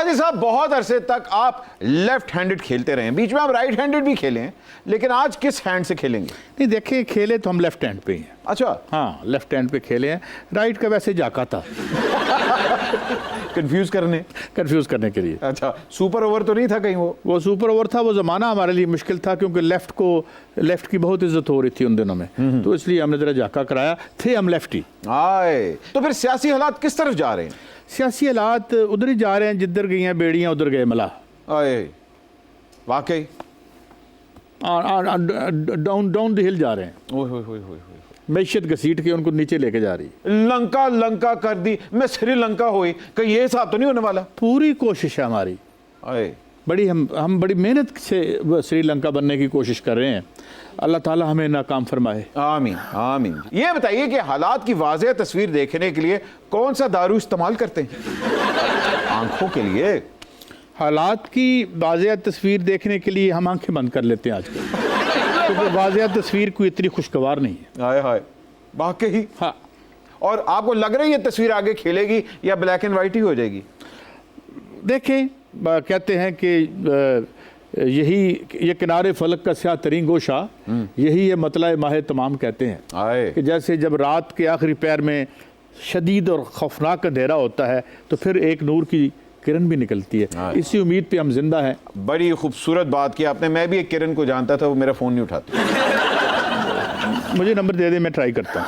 काजी साहब, बहुत अरसे तक आप लेफ्ट हैंडेड खेलते रहे हैं, बीच में आप राइट हैंडेड भी खेले हैं, लेकिन आज किस हैंड से खेलेंगे? नहीं देखिए, खेले तो हम लेफ्ट हैंड पे ही हैं। अच्छा, हाँ, लेफ्ट हैंड पे खेले हैं। राइट का वैसे जाका था कंफ्यूज करने के लिए। अच्छा, सुपर ओवर तो नहीं था कहीं? वो सुपर ओवर था। वो ज़माना हमारे लिए मुश्किल था क्योंकि लेफ्ट की बहुत इज्जत हो रही थी उन दिनों में, तो इसलिए हमने ज़रा जाका कराया। थे हम लेफ्टी। आए तो फिर सियासी हालात किस तरफ जा रहे हैं? सियासी हालात उधर ही जा रहे हैं जिधर गई हैं बेड़ियाँ उधर गए मलाह। आए वाकई डाउन द हिल जा रहे हैं। ओह, मैशियत घसीट के उनको नीचे लेके जा रही है। लंका कर दी, मैं श्रीलंका हुई, कहीं ये हिसाब तो नहीं होने वाला? पूरी कोशिश है हमारी। आए बड़ी हम बड़ी मेहनत से श्रीलंका बनने की कोशिश कर रहे हैं। अल्लाह ताला हमें नाकाम फरमाए। आमीन आमीन। ये बताइए कि हालात की वाज़ेह तस्वीर देखने के लिए कौन सा दारू इस्तेमाल करते हैं? आंखों के लिए? हालात की वाज़ेह तस्वीर देखने के लिए हम आंखें बंद कर लेते हैं आजकल, क्योंकि वाज़ेह तस्वीर कोई इतनी खुशगवार नहीं है। हाय हाय, वाकई। हाँ। और आपको लग रही है तस्वीर आगे खेलेगी या ब्लैक एंड वाइट ही हो जाएगी? देखें, कहते हैं कि ये किनारे फलक का स्याह तरीन गोशा, यही है मतला माह तमाम कहते हैं कि जैसे जब रात के आखिरी पैर में शदीद और खौफनाक अंधेरा होता है तो फिर एक नूर की किरण भी निकलती है। इसी उम्मीद पे हम जिंदा हैं। बड़ी खूबसूरत बात की आपने। मैं भी एक किरण को जानता था, वो मेरा फ़ोन नहीं उठाती। मुझे नंबर दे दे, मैं ट्राई करता हूँ।